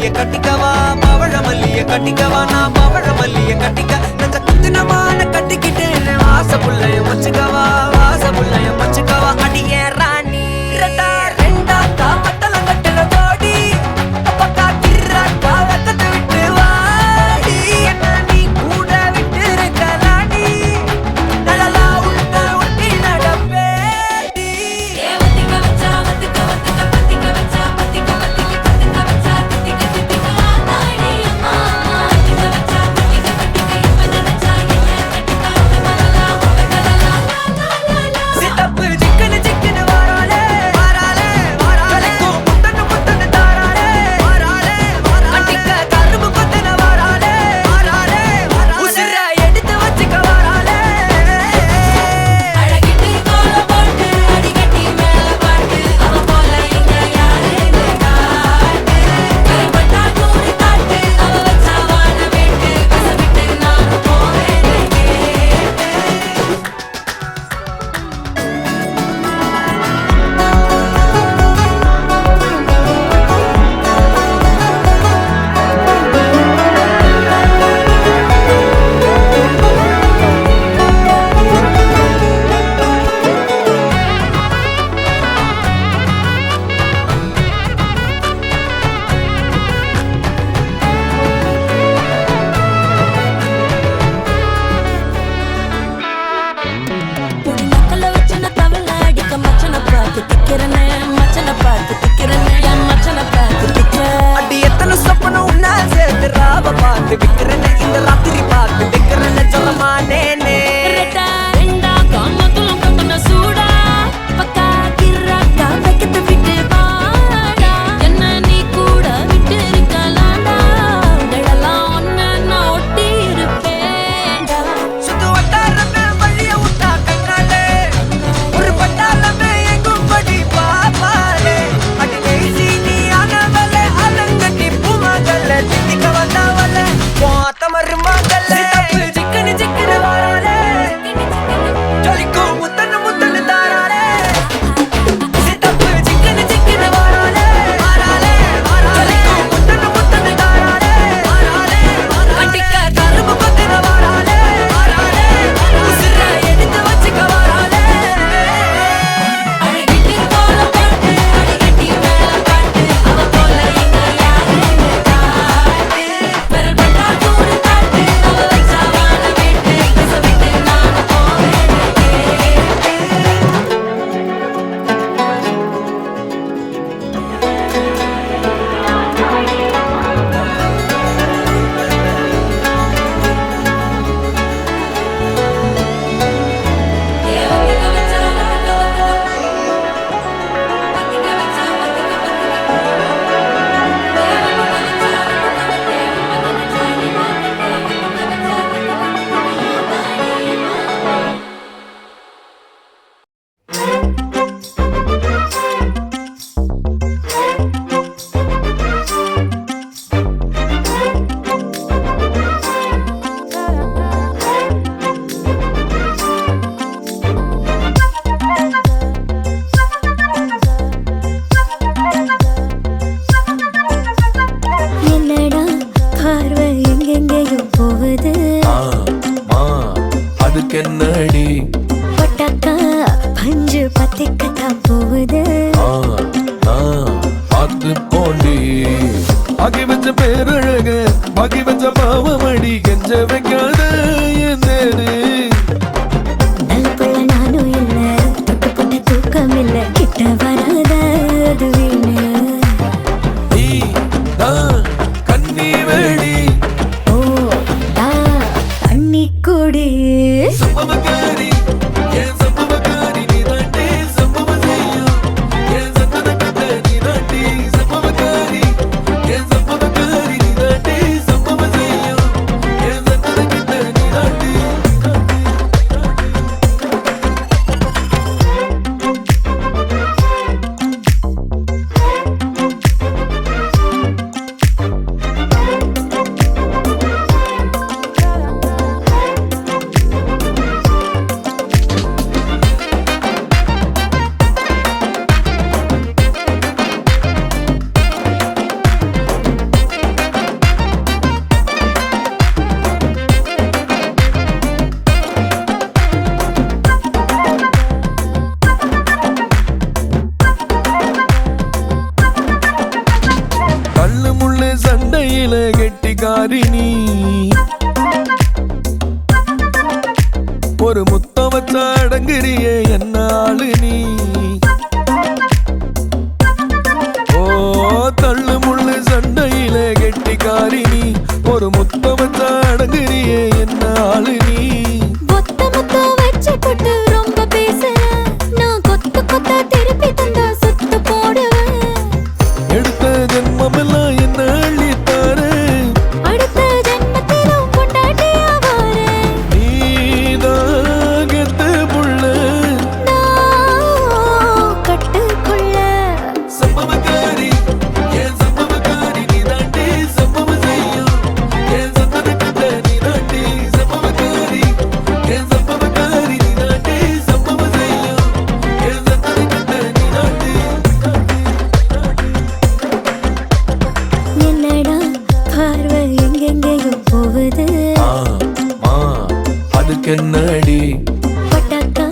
மல்லிய கட்டிக்கவா பவழ மல்லிய கட்டிக்கவா நான் பவழ மல்லிய கட்டிக்க நெஞ்ச குத்துனமான கட்டிக்கிட்டு வாச புள்ளைய வச்சுக்கவா வாச புள்ளைய வச்சுக்கவா அடியே ராணி ரெண்டா காமத்தல கட்டுற கோடி பக்கா கிர்ராக்கா வெக்கத்தை விட்டு வாடி என்ன நீ கூட விட்டு இருக்கலாடி நலலா உள்ள ஒட்டி நடப்பேடி வத்திக்க வச்சா வத்திக்க வத்திக்க பத்திக்க வச்சா பத்திக்க வத்திக்க பத்திக்க வச்சா தித்திக்க தித்திக்க ஆதாடி அம்மா வத்திக்க வச்சா பத்திக்க பத்திக்க இப்ப நினைச்சா என்ன கட்டிக்கா மலலா மலலா சிட்டப்பு சிக்கன வாராலே வாராலே வாராலே முத்தன முத்தன தாராலே வாராலே வாராலே அட்டிக்க கரும்பு கொத்தன வாராலே வாராலே வாராலே உசிர எடுத்து வச்சுக்க வாராலே அழகிட்டு கோல போட்டு அடிக்கட்டி மேல பாட்டு அவ போல இங்க யாருன்னு காட்டு கருப்பட்டா கூடி காட்டு அவ வச்சா வாழ வேட்டு கசவிட்டு நானும் போவேன்னு கேட்டு புடி நக்கல வச்சன தவள அடிக்க மச்சன பார்த்து திக்கிறனே மச்சன பார்த்து திக்கிறனே என் மச்சன பார்த்து திக்கிற அடி எத்தனை சொப்பனம் உன்னா சேர்த்து ராவ பார்த்து விக்கிறேன்னு இந்த ராத்திரி பார்த்து விக்கிறேன்னு சொல்லமானேனே ரெட்டா ரெண்டா காமத்துலம் கட்டன சூடா பக்கா கிர்ராக்கா வைக்கத்து விட்டு வாடா என்ன நீ கூட விட்டு இருக்கலாம்டா நிழலாம் ஒன்ன நான் ஒட்டி இருப்பேன்டா சுத்து வட்டாரமே வழிய விட்டா கண்ணாலே ஒரு பட்டாளமே எங்கும் படி பாப்பாலே அடி பேசி நீ ஆனவளே அலங்கட்டி பூமகள திட்டிக்க வந்தவளே போத்தமரு மகளே சிக்கன வாராலே ஜொலிக்கும் முத்தன முத்தன தாராலே சித்தப்பு சிக்கன வாராலே வாராலே வாராலே ஜொலிக்கும் முத்தன முத்தன தாராலே வாராலே அட்டிக்க கரும்பு கொத்தன வாராலே வாராலே உசிர எடுத்து வச்சுக்க வாராலே அழகிட்டு கோல போட்டு அடிக்கட்டி மேல பாட்டு அவ போல இங்க யாருன்னு காட்டு பெரும்பட்டா கூடு காட்டு அவ வச்சா வாழ வேட்டு கசவிட்டு நானும் போவேன்னு கேட்டு வத்திக்க வச்சா வத்திக்க வச்சா வத்திக்க என்னடா பார்வை எங்கெங்கேயோ போகுது அதுக்கென்னடி பட்டாக்கா பஞ்சு பத்திக்கத்தான் போகுது பார்த்து போண்டி ஆகி வச்ச பேரழக பாக்கி வச்ச பாவமடி கெஞ்ச வைக்காத என்னது நல்ல நானும் இல்ல தொட்டு போட்ட தூக்கம் இல்ல கிட்ட வராத அது வீணு நீ தான் கண்ணி வேடி ஓ தா தண்ணி குடி சம்பவக்காரி என் சம்பவக்காரி நீ தாண்டி சம்பவம் செய்யும் என் சந்தன கட்ட நீ தாண்டி சம்பவக்காரி என் சம்பவக்காரி நீ தாண்டி சம்பவம் செய்யும் என் சந்தன கட்ட சண்டையில கெட்டிக்காரி நீ ஒரு முத்தம் வச்சா அடங்குறியே என்ன ஆளு நீ ஓ தள்ளு முள்ளு சண்டையில கெட்டிக்காரி நீ ஒரு முத்தம் வச்சா அடங்குறியே என்ன ஆளு நீ மொத்த மொத்தம் வச்சு போட்டு ரொம்ப பேசுறேன் நான் கொத்து கொத்தா திருப்பி தந்தா சுத்து போடுவேன் எடுத்த ஜென்மமெல்லாம் என்ன அள்ளித்தாரு அடுத்த ஜென்மத்திலும் கொண்டாட்டியா வாரேன் நீதான் கெத்த புள்ள நான் கட்டுக்குள்ள சம்பவக்காரி என் சம்பவக்காரி நீ தாண்டி சம்பவம் செய்யும் என் சந்தன கட்ட நீ தாண்டி சம்பவக்காரி என் சம்பவக்காரி நீ தாண்டி சம்பவம் செய்யும் என் சந்தன கட்ட நீ தாண்டி என்னடா பார்வை எங்கெங்கேயோ போகுது அதுக்கு என்னடி பட்டாக்கா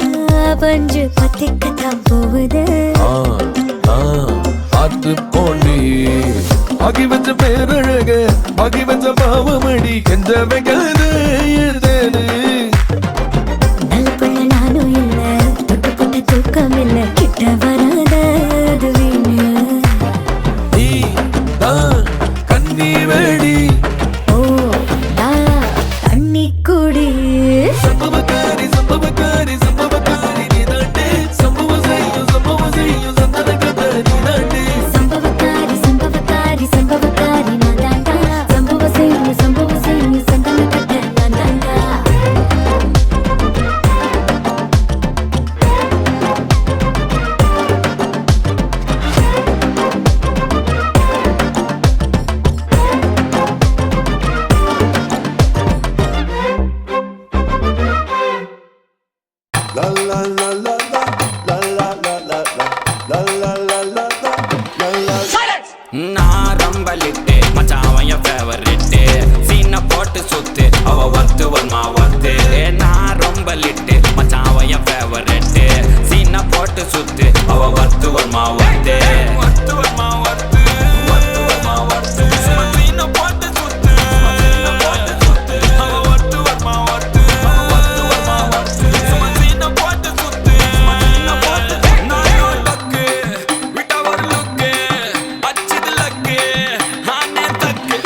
பஞ்சு பத்திக்கத்தான் போகுது பார்த்து போண்டி ஆகி வச்ச பேரழக ஆகி வச்ச பாவமடி கெஞ்ச வைக்காத எழுதேனு நல்ல பிள்ளை நானும் இல்ல தொட்டு போட்ட தூக்கம் இல்ல கிட்ட வராத அது வீணு நீ தான் கண்ணி வேடி ஓ டா தண்ணி குடி சம்பவக்காரி சம்பவக்காரி சம்பவக்காரி நீ தாண்டி சம்பவம் செய்யும் சந்தன கட்ட நீ தாண்டி சம்பவக்காரி சம்பவக்காரி சம்பவக்காரி நான் தாண்டா சம்பவம் செய்யும் சந்தன கட்ட நான் தாண்டா La la la la la la la la la la la la la la. நான் ரொம்ப லிட்டு மச்சான் என் ஃபேவரெட்டு சீனை போட்டு சுத்து அவ ஒர்த்து வருமா ஒர்த்து நான் ரொம்ப லிட்டு மச்சான் என் ஃபேவரெட்டு சீனை போட்டு சுத்து அவ ஒர்த்து வருமா ஒர்த்து ஒர்த்து வருமா ஒர்த்து ஒர்த்து வருமா ஒர்த்து சீனை போட்டு சுத்து சீனை போட்டு சுத்து அவ ஒர்த்து வருமா ஒர்த்து ஒர்த்து வருமா ஒர்த்து சீனை போட்டு சுத்து சீனை போட்டு நான் லக்கு விட்டா ஒரு லுக்கு அச்சிது லக்கு ஆனே தக்கு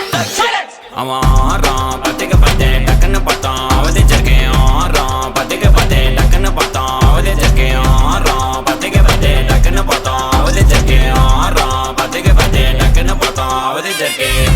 அவன் ஆறான் பத்திக்க பார்த்தேன் டக்குன்னு பார்த்தான் அவதிச்சிருக்கேன் ஆறான் பத்திக்க பார்த்தேன் டக்குன்னு பார்த்தான் அவதிச்சிருக்கேன் ஆறான் பத்திக்க பார்த்தேன் டக்குன்னு பார்த்தான் அவதிச்சிருக்கேன் ஆறான் பத்திக்க பார்த்தேன் டக்குன்னு பார்த்தான் அவதிச்சிருக்கேன்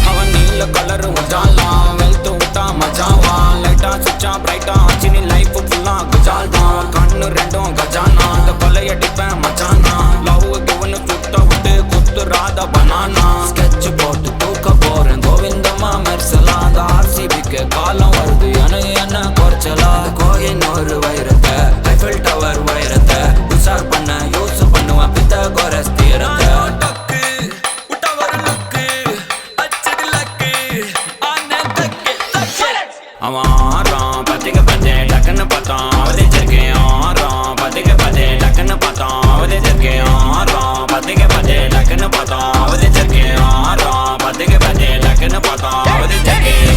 அவன் நீல கலரு உஜாலாம் வெல்த்து விட்டா மஜாவான் லைட்டா சுச்சா பிரைட்டா ஆச்சினி லைஃப் ஃபுல்லா குஜால்தான் கண்ணு ரெண்டும் கஜானா அந்த கொலையடிப்பேன் மச்சானா லவ் கிவனு சுத்த விட்டு குத்துறாத பனானா ஸ்கெட்ச் போட்டு தூக்க போறேன் கோவிந்தம்மா மெர்சலா அந்த ஆர்சிபிக்கு காலம் வருது என்ன குறைச்சலா கோயினூர் வைரத்தை ஐஃபில் டவர் வைரத்தை உஷார் பண்ண யூஸ் பண்ணுவேன் பித்த கோரஸ் தீரத்தை அவன் ஆறான் பத்திக்க பார்த்தேன் டக்குன்னு பார்த்தான் அவதிச்சிருக்கேன் ஆறான் பத்திக்க பார்த்தேன் டக்குன்னு பார்த்தான் அவதிச்சிருக்கேன் ஆறான் பத்திக்க பார்த்தேன் டக்குன்னு பார்த்தான் அவதிச்சிருக்கேன் ஆறான் பத்திக்க பார்த்தேன் டக்குன்னு பார்த்தான் அவதிச்சிருக்கேன்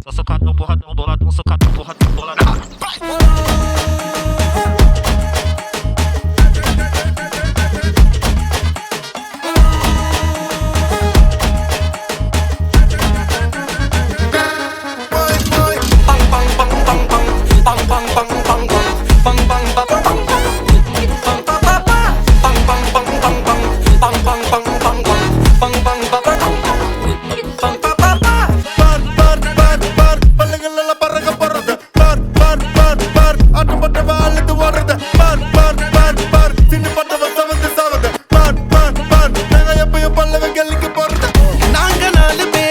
Socadão, porradão, boladão, socadão, porradão, boladão. நாங்க 4 பேர்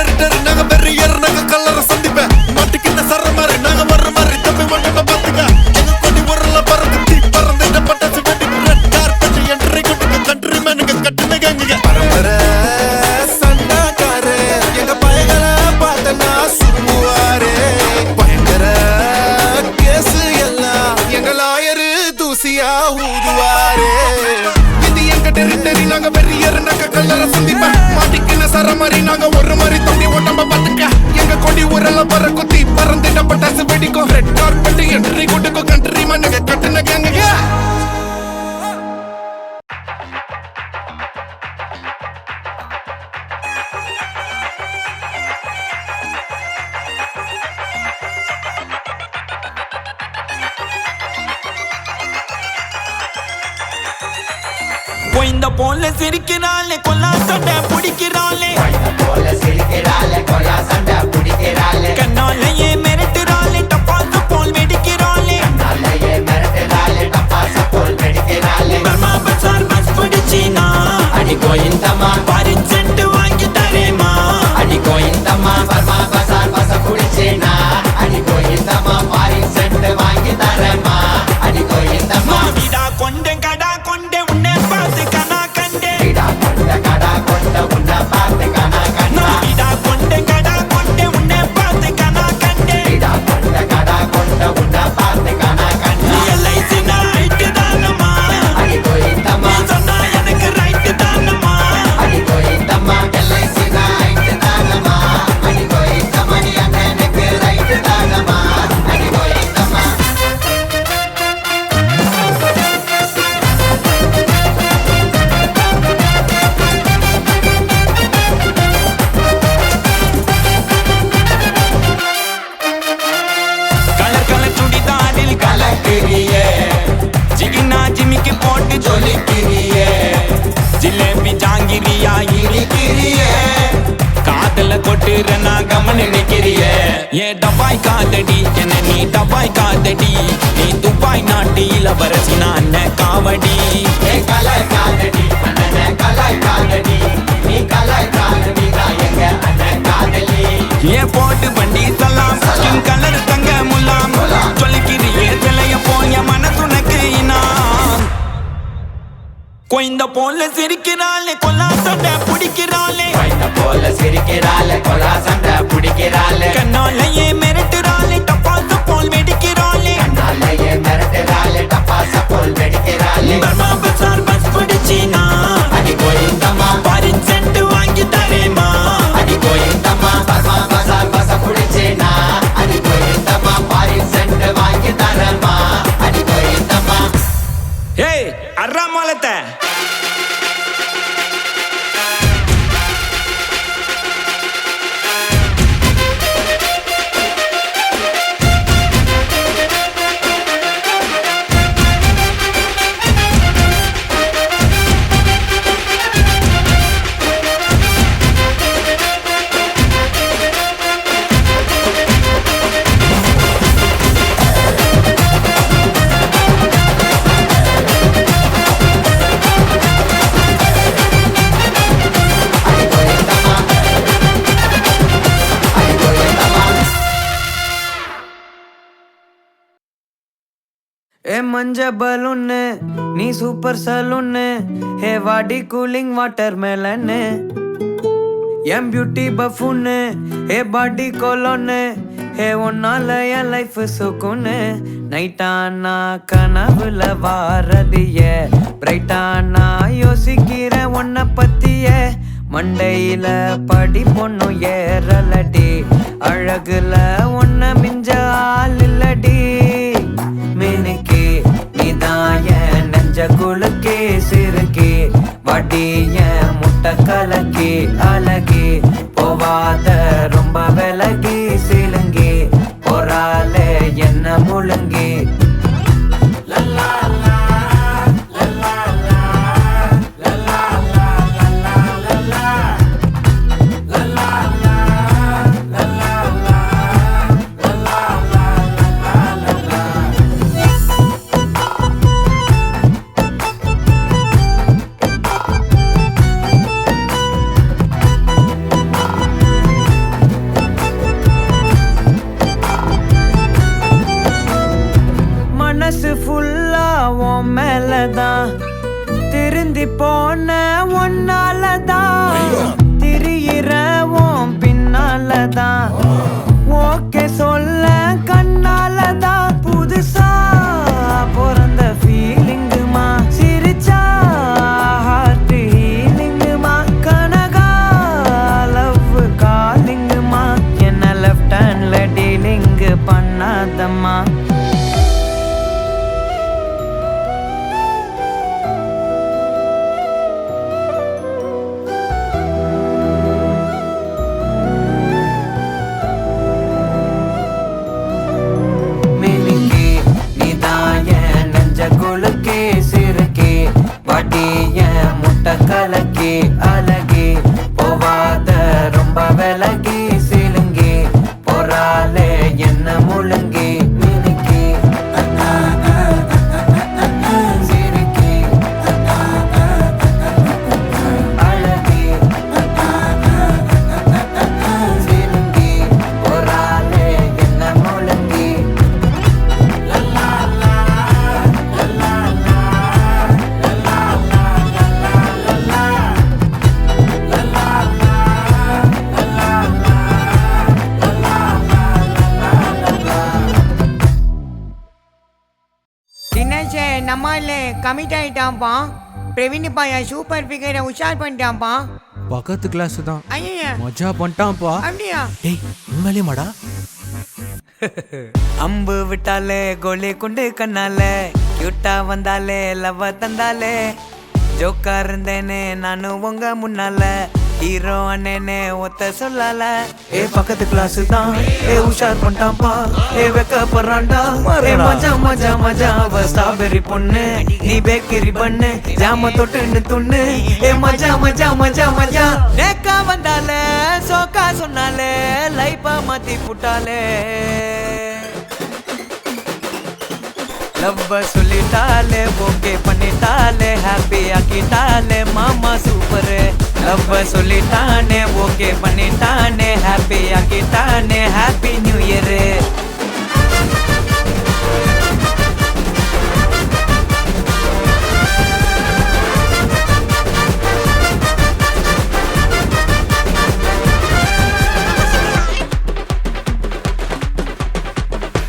டெரிட்டரி நாங்க வெறியர் நாங்க கல்லற சந்திப்பேன் மாட்டிக்கிட்ட சர மாதிரி நாங்க வர்ற மாதிரி தம்பி மண்டல பாத்துக்க எங்க கொடி ஊர்ல பறந்து பறந்துட்ட பட்டாசு வெடி ரெட் கார்பெட் என்ட்ரி கொட்டுங்க கண்ட்ரி மேனுங்க கட்டுனங்க பரம்பரை சண்டாக்காரு எங்க பயங்களை பார்த்தனா சுருமுவாரு பயங்கர கேசு எல்லாம் எங்க லாயரு தூசியா ஊதுவாரு இது எங்க டெரிட்டரி நாங்க வெறியர் நாங்க கல்லற சந்திப்பேன் மாட்டிக்கின சர மாதிரி நாங்க ஒரு மாதிரி தம்பி உடம்ப பாத்துக்க எங்க கொடி ஊரல பற குத்தி பறந்துட்ட பட்டாசு வெடிக்கும் ரெட் கார்பெட் என்ட்ரி கொட்டுங்க கண்ட்ரி மேனுங்க கட்டுனங்க கொய்ந்த போல சிரிக்கிறாளே கொல்லா சண்டை பிடிக்கிறாளே கண்ணாலேயே மிரட்டுறாளே டப்பாசு போல் வெடிக்கிறாளே பர்மா பசார் பஸ் பிடிச்சினா அடி கோயிந்தம்மா பாரின் சென்ட் வாங்கி தரேமா அடி கோயிந்தம்மா பர்மா பசார் பஸ் பிடிச்சினா அடி கோயிந்தம்மா பாரின் சென்ட் வாங்கி தரேமா அடி கோயிந்தம்மா விடா கொண்டே கடா கொண்டே உன்னை பார்த்து கனா கண்டே விடா கொண்டே கடா கொண்டே உன்னை பார்த்து கனா கண்டே விடா கொண்டே கடா கொண்டே உன்னை பார்த்து கனா கண்டே விடா கொண்டே கடா கொண்டே உன்னை பார்த்து கனா கண்டே எல்ஐசி நைட் தானமா அடி கோயிந்தம்மா சொன்னா எனக்கு ரைட் தானமா அடி கோயிந்தம்மா எல்ஐசி நைட் தானமா அடி கோயிந்தம்மா நீ எனக்கு ரைட் தானமா அடி கோயிந்தம்மா கலர் கலர் சுடிதாரில் கலக்கிறியே ஜிகினா ஜிமிக்கு போட்டு ஜொலிக்கிறியே ஜிலேபி ஜாங்கிரியா இருக்கிறியே காதல கொட்டுற நான் கமனு நிக்கிறியே ஏ டபாய் காதடி என்ன நீ டபாய் காதடி நீ துபாய் நாட்டு இளவரசி நான் காவடி ஏ கலாய் காதடி அண்ணன் கலாய் காதடி நீ கலாய் காதடி நான் எங்க அண்ணன் காதலி ஏ போட்டு பண்டி சலாம் ஸ்கின் கலர் தங்க முலாம் சொல்லிக்கிறியே சிலைய போய மனசுனக்கு இனாம் கொய்ந்த போல சிரிக்கிறாளே கொல்லா சண்டை பிடிக்கிறாளே கொய்ந்த போல சிரிக்கிறாளே கொல்லா சண்டை பிடிக்கிறாளே கண்ணாலேயே மிரட்டுறாளே டப்பாசு போல் வெடிக்கிறாளே கண்ணாலேயே மிரட்டுறாளே டப்பாசு போல் வெடிக்கிறாளே பர்மா பசார் பஸ் பிடிச்சினா அடி கோயிந்தம்மா பாரின் சென்ட் வாங்கி தரேமா அடி கோயிந்தம்மா பர்மா பசார் பஸ் பிடிச்சினா அடி கோயிந்தம்மா பாரின் சென்ட் வாங்கி தரேமா அடி கோயிந்தம்மா ஏய் அர்ரா மாலத்தை ए मंज बलून नी सूपर सलून हे वाडी कूलिंग वाटरमेलन एम ब्यूटी बफून हे बॉडी कोलोन हे उन्नाल एन लाइफ सुकून நைட்டானா கனவுல வாரதிய பிரைட்டானா யோசிக்கிற உன்னை பத்திய மண்டையில படி பொண்ணு ஏறலடி அழகுல உன்னை மிஞ்ச ஆள் இல்லடி மினுக்கு நீதாய நெஞ்ச குலுக்கே சிறுக்கே வடிய முட்டை கலக்கி அழகி போவாத ரொம்ப விலகி சிலுங்கி போறாலே என்ன முழுங்கி கலக்கி அழகி போவாத ரொம்ப விலகி சிலுங்கி போறாலே என்ன முழுங்கி மினுக்கி சிரிக்கி அழகி சிலுங்கி போறாலே என்ன முழுங்கி தினேஷ் நம்மால கமிட் ஆயிட்டான்ப்பா. பிரவீன் பையன் சூப்பர் ஃபிகரை உஷார் பண்ணிட்டான்ப்பா. பக்கத்து கிளாஸ் தான் ஐயா மஜா பண்ணிட்டான்ப்பா. அப்படியா? டேய் உண்மையிலேயேமாடா? அம்பு விட்டாலே கோலி குண்டு கண்ணாலே கியூட்டா வந்தாலே லவ் தந்தாலே ஜோக்கா இருந்தேனே நானும் உங்க முன்னால ஹீரோ அண்ணனே ஒத்த சொல்லல. ஏ பக்கத்து கிளாஸ் தான் ஏ உஷார் பண்ணிட்டான்பா. ஏ வெக்க போறான்டா ஏ மஜா மஜா மஜா அவ ஸ்ட்ராபெரி பொண்ணு நீ பேக்கரி பண்ணு ஜாம தொட்டுன்னு துண்ணு. ஏ மஜா மஜா மஜா மஜா நேக்கா வந்தாலே சோக்கா சொன்னாலே லைஃபா மாத்தி புட்டாலே. லவ்வ சொல்லிட்டாலே ஓகே பண்ணிட்டாலே ஹாப்பி ஆக்கிட்டாலே மாமா சூப்பர். லவ்வ சொல்லிட்டானே ஓகே பண்ணிட்டானே ஹாப்பி ஆக்கிட்டானே ஹாப்பி நியூ இயர்.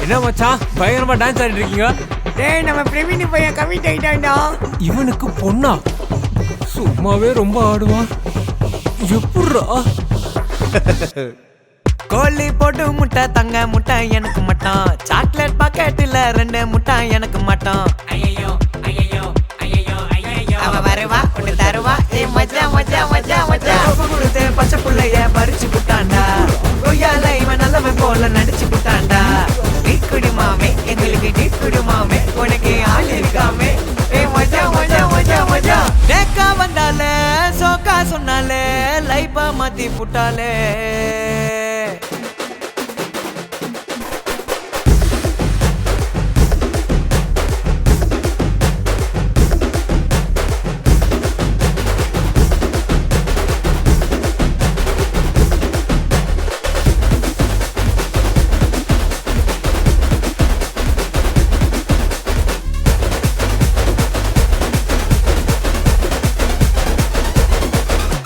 என்ன மச்சான் பயங்கரமா டான்ஸ் ஆடிட்டு இருக்கீங்க? டேய் நம்ம பிரவீன் பையன் கமிட் ஆயிட்டான்டா. இவனுக்கு பொண்ணா? சும்மாவே ரொம்ப ஆடுவான். எப்பட்றா? கோழி போட்டு முட்டை தங்க முட்டை எனக்கு மட்டும். சாக்லேட் பாக்கெட்டில் 2 முட்டை எனக்கு மட்டும். ஐயோ ஐயோ ஐயோ ஐயோ அவ வருவா ஒன்று தருவா. ஏ மஜா மஜா மஜா மஜா கொடுத்து பச்சை புள்ளைய பறிச்சு புட்டாண்டா. கொய்யால இவன் நல்லவன் போல நடிச்சு புட்டாண்டா. டீக்குடி மாமே எங்களுக்கு டீக்குடி மாமே உனக்கு ஆள் இருக்காமே. ஏ மஜா மஜா மஜா மஜா நேக்கா வந்தாலே சோக்கா சொன்னாலே லைஃபா மாத்தி புட்டாலே.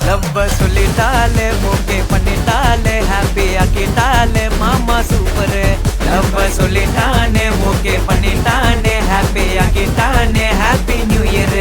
லவ்வ சொல்லிட்டாலே ஓகே பண்ணிட்டாலே ஹாப்பி ஆக்கிட்டாலே மாமா சூப்பர். லவ்வ சொல்லிட்டானே ஓகே பண்ணிட்டானே ஹாப்பி ஆக்கிட்டானே ஹாப்பி நியூ இயர்.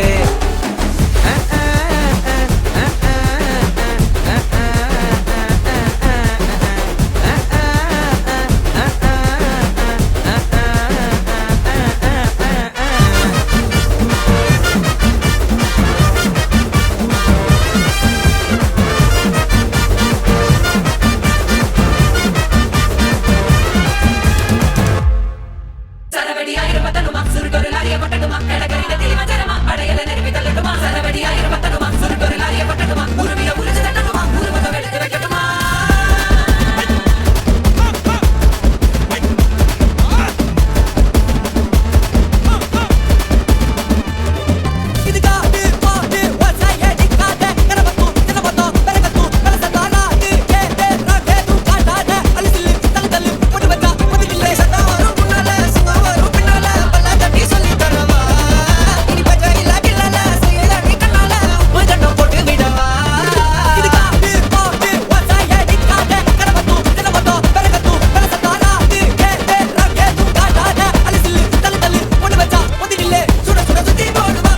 சரவடி ஆயிரம் பத்தனுமா சுருகொரு லாரிய பட்டனுமா கடகரிட தீம ஜரமா படையல நெருப்பி தள்ளட்டுமா. சரவடி ஆயிரம் பத்தனுமா சுருகொரு லாரிய பட்டனுமா உருவிய உரிச்சு தட்டணுமா உருவகம் எடுத்து வைக்கட்டுமா. இதுகாது பாடு வசாய டிக்காத கரபத்து தினபத்து பெரகத்து பெரசதாராது கேதே ராகேது காடாத அலிசிலி தலதலி முடுவதா முதிகில்லே சதாவரு புன்னால சுங்கவரு பின்னால பல்லகட்டி சொல்லி தரவா. இனி பஜா இல்ல கில்லல செய்யல நீ கண்ணால மஜன போட்டு விடவா. இதுகாது பாடு வசாய டிக்காத கரபத்து தினபத்து பெரகத்து பெரசதாராது கேதே ராகேது காடாத அலிசிலி தலதலி முடுவதா முதிகில்லே சுட சுட சுத்தி போடுவா.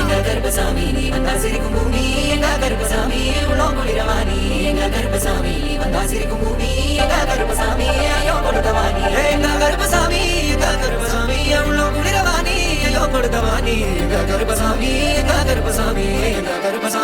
எங்க கருப்பசாமி நீ வந்தா சிரிக்கும் பூமி எங்க கருப்பசாமி உலகம் குளிரவாணி. எங்க கருப்பசாமி நீ வந்தா சிரிக்கும் பூமி எங்க கருப்பசாமி ஐயோ கொடுத்தவாணி. எங்க கருப்பசாமி எங்க கருப்பசாமி எவ்வளோ குளிரவாணி ஐயோ கொடுத்தவாணி. எங்க கருப்பசாமி எங்க கருப்பசாமி எங்க கருப்பசாமி